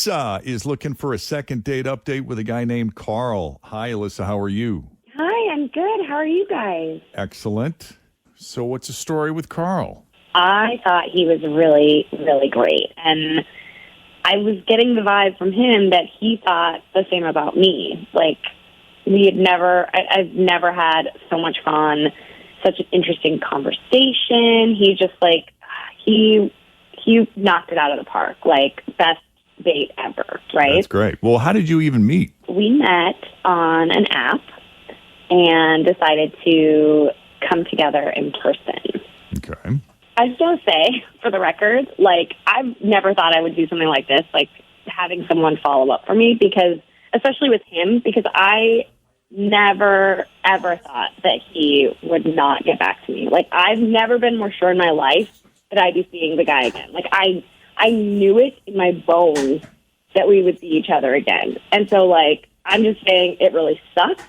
Alyssa is looking for a second date update with a guy named Carl. Hi, Alyssa. How are you? Hi, I'm good. How are you guys? Excellent. So what's the story with Carl? I thought he was really, really great. And I was getting the vibe from him that he thought the same about me. Like, I've never had so much fun, such an interesting conversation. He just, he knocked it out of the park. Like, best date ever, right? That's great. Well, how did you even meet? We met on an app and decided to come together in person. Okay. I just want to say, for the record, I've never thought I would do something like this, having someone follow up for me, because, especially with him, because I never, ever thought that he would not get back to me. I've never been more sure in my life that I'd be seeing the guy again. I knew it in my bones that we would see each other again. And so, I'm just saying it really sucks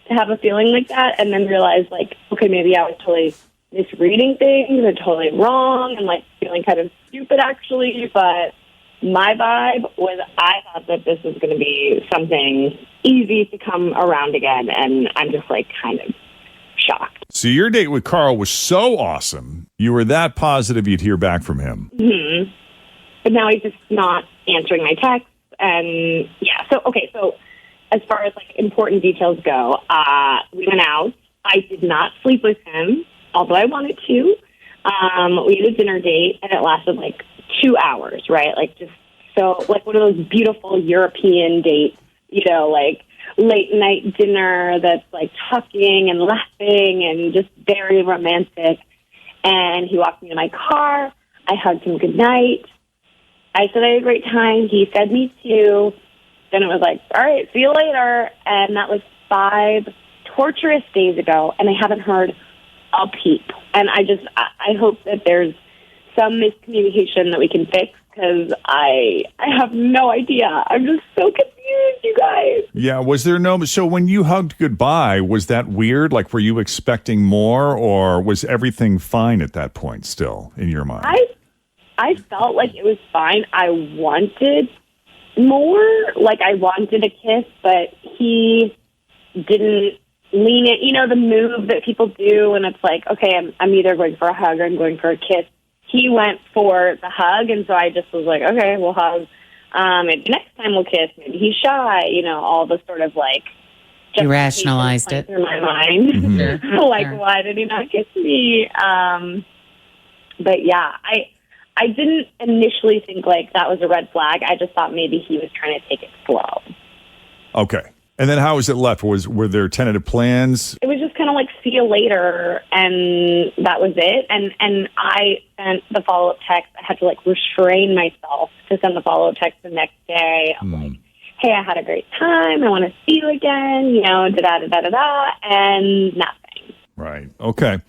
to have a feeling like that and then realize, okay, maybe I was totally misreading things and totally wrong and, feeling kind of stupid, actually. But my vibe was I thought that this was going to be something easy to come around again, and I'm just, kind of shocked. So your date with Carl was so awesome, you were that positive you'd hear back from him. Mm-hmm. But now he's just not answering my texts. And yeah, so as far as important details go, we went out. I did not sleep with him, although I wanted to. We had a dinner date, and it lasted 2 hours, right? One of those beautiful European dates, late night dinner that's talking and laughing and just very romantic. And he walked me to my car. I hugged him goodnight. I said I had a great time. He said me too. Then it was all right, see you later. And that was 5 torturous days ago, and I haven't heard a peep. And I hope that there's some miscommunication that we can fix, because I have no idea. I'm just so confused, you guys. Yeah, was there so when you hugged goodbye, was that weird? Were you expecting more, or was everything fine at that point still in your mind? I felt like it was fine. I wanted more. I wanted a kiss, but he didn't lean it. The move that people do, and it's okay, I'm either going for a hug or I'm going for a kiss. He went for the hug, and so I just was okay, we'll hug. Maybe next time we'll kiss. Maybe he's shy. All the sort of you rationalized it through my mind. Mm-hmm. Why did he not kiss me? But yeah, I didn't initially think that was a red flag. I just thought maybe he was trying to take it slow. Okay. And then how was it left? Were there tentative plans? It was just kind of see you later, and that was it. And I sent the follow-up text. I had to restrain myself to send the follow-up text the next day. I'm hey, I had a great time. I want to see you again, da-da-da-da-da, and nothing. Right. Okay.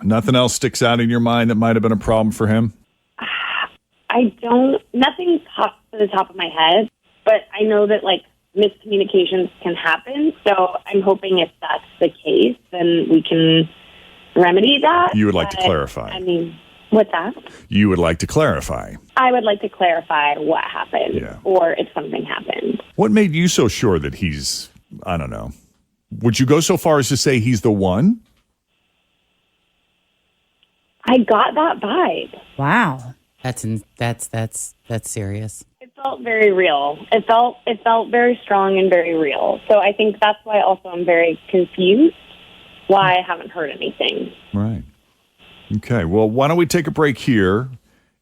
Nothing else sticks out in your mind that might have been a problem for him? Nothing pops to the top of my head, but I know that miscommunications can happen. So I'm hoping if that's the case, then we can remedy that. You would like to clarify. I mean, what's that? You would like to clarify. I would like to clarify what happened, or if something happened. What made you so sure that he's, I don't know, would you go so far as to say he's the one? I got that vibe. Wow. That's serious. It felt very real. It felt very strong and very real. So I think that's why also I'm very confused why I haven't heard anything. Right. Okay. Well, why don't we take a break here?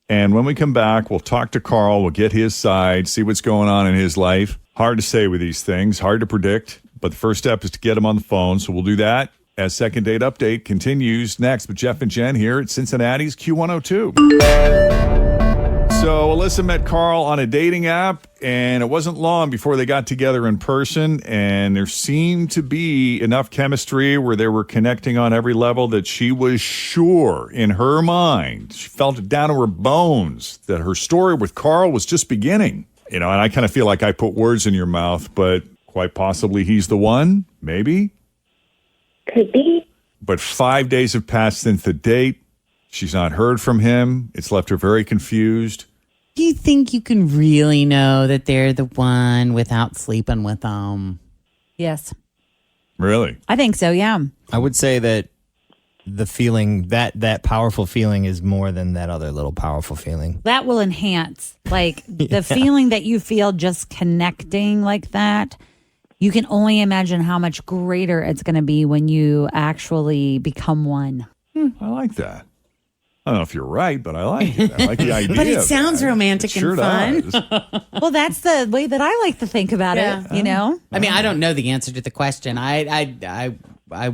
And when we come back, we'll talk to Carl. We'll get his side, see what's going on in his life. Hard to say with these things, hard to predict. But the first step is to get him on the phone. So we'll do that as Second Date Update continues next with Jeff and Jenn here at Cincinnati's Q102. So Alyssa met Carl on a dating app, and it wasn't long before they got together in person, and there seemed to be enough chemistry where they were connecting on every level that she was sure in her mind, she felt it down to her bones, that her story with Carl was just beginning. And I kind of feel like I put words in your mouth, but quite possibly he's the one, maybe? Could be. But 5 days have passed since the date. She's not heard from him. It's left her very confused. Do you think you can really know that they're the one without sleeping with them? Yes. Really? I think so, yeah. I would say that the feeling, that powerful feeling is more than that other little powerful feeling. That will enhance. Like the feeling that you feel just connecting like that. You can only imagine how much greater it's going to be when you actually become one. I like that. I don't know if you're right, but I like it. I like the idea. But it of sounds that. romantic It sure and fun. does. Well, that's the way that I like to think about it, you know? I mean, I don't know the answer to the question. I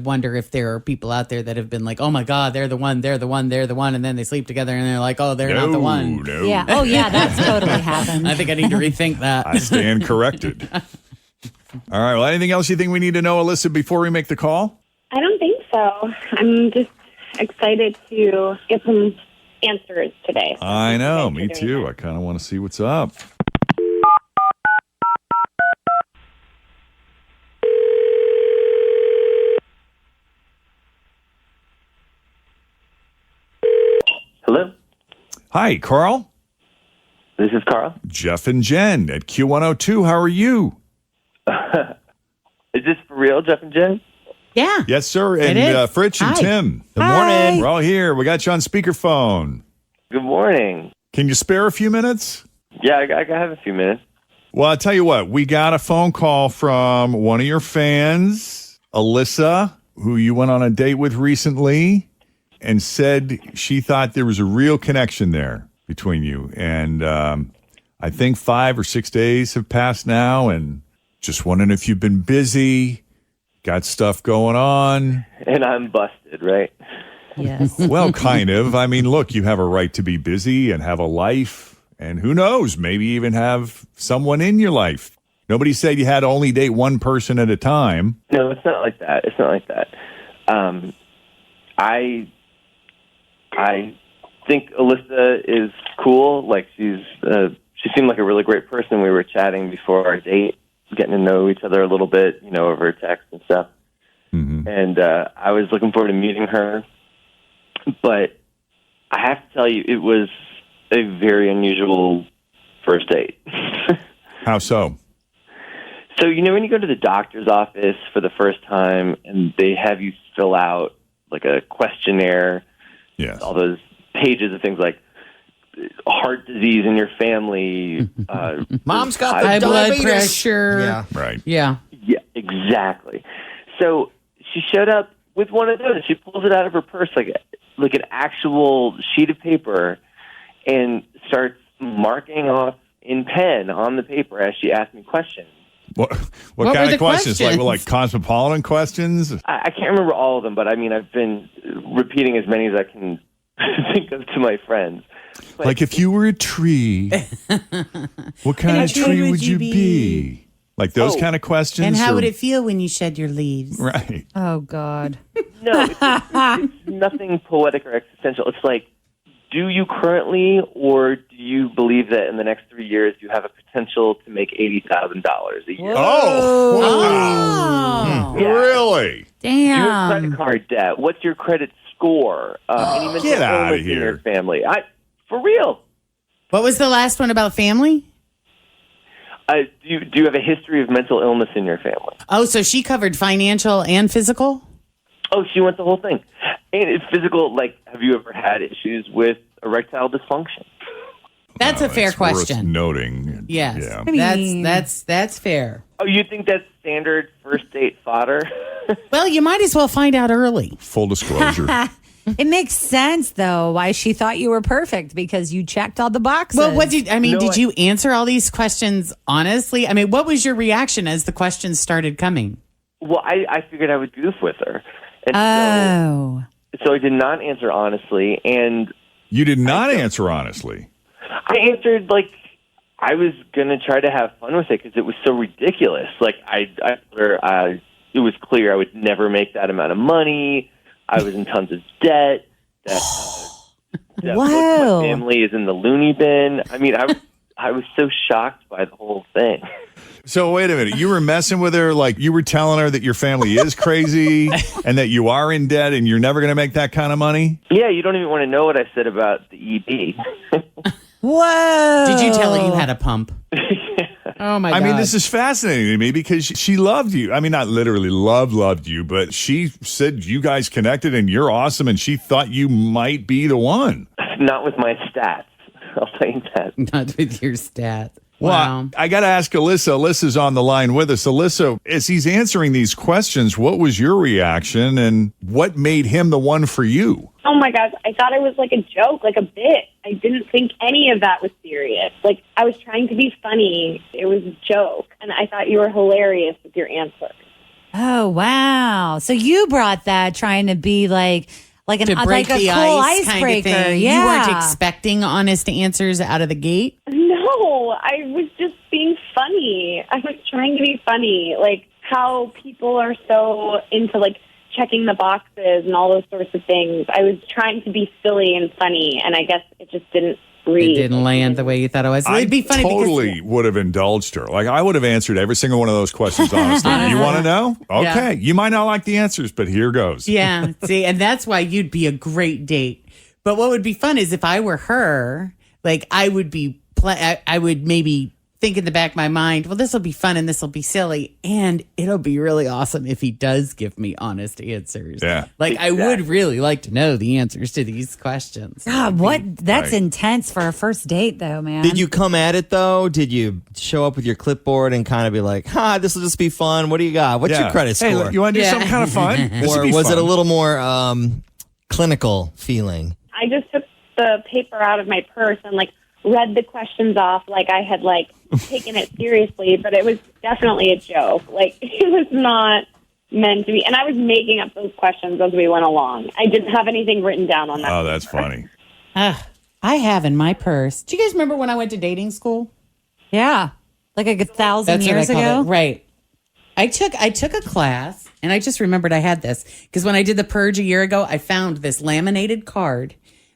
wonder if there are people out there that have been like, oh my God, they're the one, and then they sleep together and they're like, oh, they're not the one. No. Yeah. Oh, yeah, that's totally happened. I think I need to rethink that. I stand corrected. All right. Well, anything else you think we need to know, Alyssa, before we make the call? I don't think so. I'm just excited to get some answers today. I know. Thanks for Me doing too. that. I kind of want to see what's up. Hello, Hi, Carl. this is Carl. Jeff and Jen at Q102. How are you? Is this for real, Jeff and Jen? Yeah. Yes, sir. It And is. Fritz and Hi. Tim. Good morning. We're all here. We got you on speakerphone. Good morning. Can you spare a few minutes? Yeah, I have a few minutes. Well, I'll tell you what. We got a phone call from one of your fans, Alyssa, who you went on a date with recently, and said she thought there was a real connection there between you. And I think 5 or 6 days have passed now, and just wondering if you've been busy, got stuff going on. And I'm busted, right? Yes. Well, kind of. I mean, look, you have a right to be busy and have a life, and who knows, maybe even have someone in your life. Nobody said you had to only date one person at a time. No, it's not like that. It's not like that. I think Alyssa is cool. Like she seemed like a really great person. We were chatting before our date, getting to know each other a little bit, over text and stuff. Mm-hmm. And I was looking forward to meeting her. But I have to tell you, it was a very unusual first date. How so? So, when you go to the doctor's office for the first time and they have you fill out like a questionnaire, Yes. all those pages of things like heart disease in your family. Mom's got the High blood diabetes. pressure. Yeah. Right. Yeah. Yeah, exactly. So she showed up with one of those. She pulls it out of her purse like an actual sheet of paper and starts marking off in pen on the paper as she asked me questions. What What kind were of the questions? questions? Like cosmopolitan questions? I can't remember all of them, but I mean, I've been repeating as many as I can think of to my friends. But Like if you were a tree, what kind of tree would you be? Like those Oh. kind of questions? And how or- would it feel when you shed your leaves? Right. Oh, God. no, it's nothing poetic or existential. It's like, do you currently, or do you believe that in the next 3 years you have a potential to make $80,000 a year? Oh, Oh. Yeah. really? Do you have Damn. credit card debt? What's your credit score? Any mental Get outta illness in your here. family? For real. What was the last one about family? Do you have a history of mental illness in your family? Oh, so she covered financial and physical? Oh, she went the whole thing. And it's physical, like, have you ever had issues with erectile dysfunction? That's a fair It's worth question. noting. Yes. Yeah. That's fair. Oh, you think that's standard first date fodder? Well, you might as well find out early. Full disclosure. It makes sense, though, why she thought you were perfect because you checked all the boxes. Well, did No, you answer all these questions honestly? I mean, what was your reaction as the questions started coming? Well, I figured I would goof with her. And Oh. so I did not answer honestly, and You did not answer honestly. I answered like I was going to try to have fun with it because it was so ridiculous. Like, it was clear I would never make that amount of money. I was in tons of debt. That most of Whoa. my family is in the loony bin. I mean, I was so shocked by the whole thing. So wait a minute. You were messing with her, like you were telling her that your family is crazy and that you are in debt and you're never going to make that kind of money? Yeah, you don't even want to know what I said about the ED. Whoa. Did you tell her you had a pump? Oh my God. I mean, this is fascinating to me because she loved you. I mean, not literally loved you, but she said you guys connected and you're awesome and she thought you might be the one. Not with my stats. I'll tell you that. Not with your stats. Well, Wow. I got to ask Alyssa. Alyssa's on the line with us. Alyssa, as he's answering these questions, what was your reaction and what made him the one for you? Oh my gosh, I thought it was like a joke, like a bit. I didn't think any of that was serious. Like, I was trying to be funny. It was a joke. And I thought you were hilarious with your answers. Oh, wow. So you brought that trying to be like To a break cool the ice kind icebreaker. of thing. Yeah. You weren't expecting honest answers out of the gate? No, I was just being funny. I was trying to be funny. Like, how people are so into, like, checking the boxes and all those sorts of things. I was trying to be silly and funny, and I guess it just didn't read. It didn't land the way you thought it was. It'd be funny totally would have indulged her. Like, I would have answered every single one of those questions honestly. You want to know? Okay. Yeah. You might not like the answers, but here goes. Yeah. See, and that's why you'd be a great date. But what would be fun is if I were her, like I would be, I would maybe think in the back of my mind, well, this will be fun and this will be silly. And it'll be really awesome if he does give me honest answers. Yeah. Like I would really like to know the answers to these questions. God, that's Right. intense for a first date, though, man. Did you come at it though? Did you show up with your clipboard and kind of be like, this will just be fun? What do you got? What's your credit Hey, score? look, you want to do Yeah. something kind of fun? or was it a little more clinical feeling? I just took the paper out of my purse and, like, read the questions off like I had, like, taken it seriously, but it was definitely a joke. Like, it was not meant to be. And I was making up those questions as we went along. I didn't have anything written down on that. Oh, that's funny. I have in my purse. Do you guys remember when I went to dating school? Yeah. Like 1,000 That's what I years called ago? it. Right. I took a class and I just remembered I had this because when I did the purge a year ago, I found this laminated card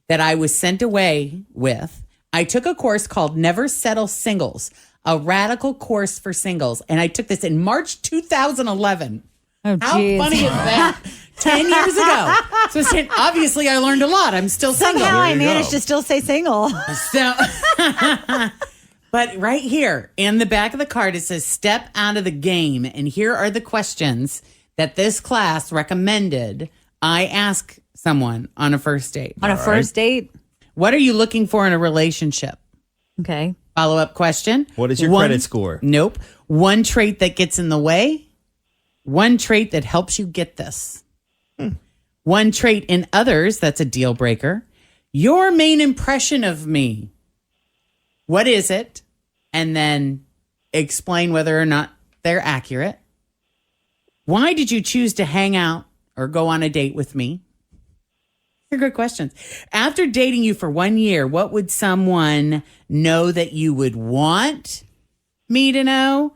that I was sent away with. I took a course called Never Settle Singles, a radical course for singles. And I took this in March 2011. Oh, How geez. funny is that? 10 years ago. So obviously I learned a lot. I'm still single. Somehow I you managed go. to still say single. So, but right here in the back of the card, it says step out of the game. And here are the questions that this class recommended I ask someone on a first date. On a first date? What are you looking for in a relationship? Okay. Follow up question. What is your credit score? Nope. One trait that gets in the way. One trait that helps you get this. One trait in others that's a deal breaker. Your main impression of me. What is it? And then explain whether or not they're accurate. Why did you choose to hang out or go on a date with me? They're good questions. After dating you for 1 year, what would someone know that you would want me to know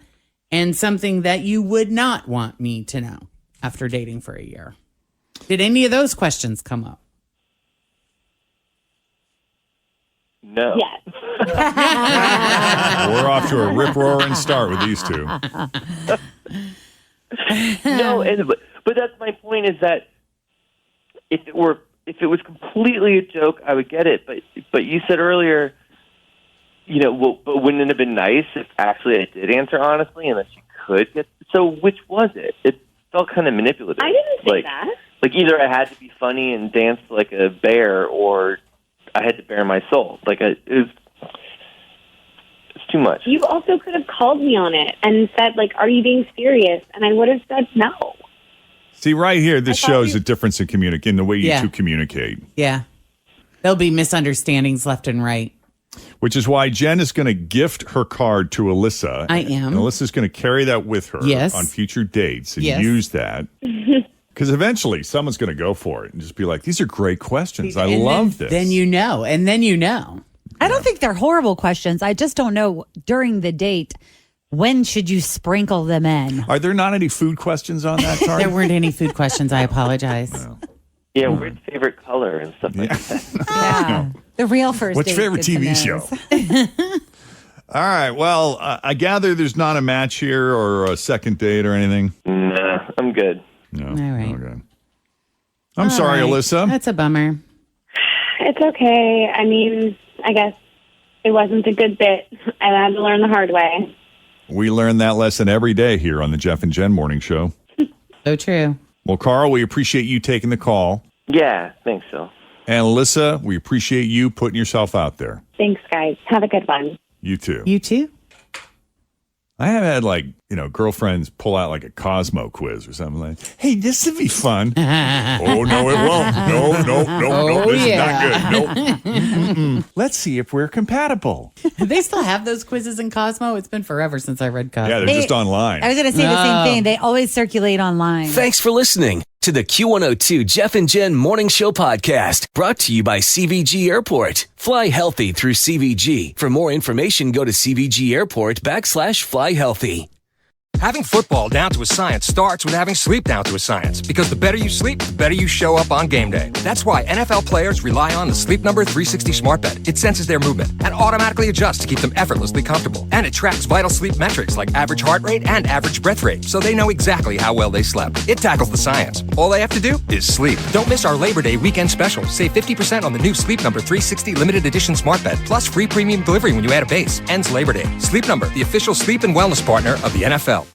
and something that you would not want me to know after dating for a year? Did any of those questions come up? No. Yes. We're off to a rip-roaring start with these two. No, but that's my point is that if it was completely a joke, I would get it. But you said earlier, but wouldn't it have been nice if actually I did answer honestly and that you could get? So which was it? It felt kind of manipulative. I didn't say like, that. Like either I had to be funny and dance like a bear, or I had to bare my soul. Like it's too much. You also could have called me on it and said, like, are you being serious? And I would have said no. See, right here, this shows a difference in the way you Yeah. two communicate, Yeah. There'll be misunderstandings left and right. which is why Jen is going to gift her card to Alyssa. I am. And Alyssa's going to carry that with her Yes. on future dates and Yes. use that. Because eventually someone's going to go for it and just be like, these are great questions. I And love this. Then you know. And then you know. I don't think they're horrible questions. I just don't know during the date, when should you sprinkle them in? Are there not any food questions on that card? There weren't any food questions. I apologize. Yeah, where's favorite color and stuff like that. Yeah. The real first What's date. your favorite good to TV know. show? All right. Well, I gather there's not a match here or a second date or anything. Nah, I'm good. No. All right. Okay. I'm sorry, All right. Alyssa. That's a bummer. It's okay. I mean, I guess It wasn't a good bit, and I had to learn the hard way. We learn that lesson every day here on the Jeff and Jen Morning Show. So true. Well, Carl, we appreciate you taking the call. Yeah, thanks, Phil. And Alyssa, we appreciate you putting yourself out there. Thanks, guys. Have a good one. You too. You too? I have had girlfriends pull out like a Cosmo quiz or something like, hey, this would be fun. Oh, no, it won't. No, this is not good. Nope. Let's see if we're compatible. They still have those quizzes in Cosmo? It's been forever since I read Cosmo. Yeah, they're just online. I was going to say the same thing. They always circulate online. Thanks for listening to the Q102 Jeff and Jen Morning Show podcast, brought to you by CVG Airport. Fly healthy through CVG. For more information, go to CVG Airport /fly healthy. Having football down to a science starts with having sleep down to a science, because the better you sleep, the better you show up on game day. That's why NFL players rely on the Sleep Number 360 smart bed. It senses their movement and automatically adjusts to keep them effortlessly comfortable. And it tracks vital sleep metrics like average heart rate and average breath rate, so they know exactly how well they slept. It tackles the science. All they have to do is sleep. Don't miss our Labor Day weekend special. Save 50% on the new Sleep Number 360 limited edition smart bed, plus free premium delivery when you add a base. Ends Labor Day. Sleep Number, the official sleep and wellness partner of the NFL.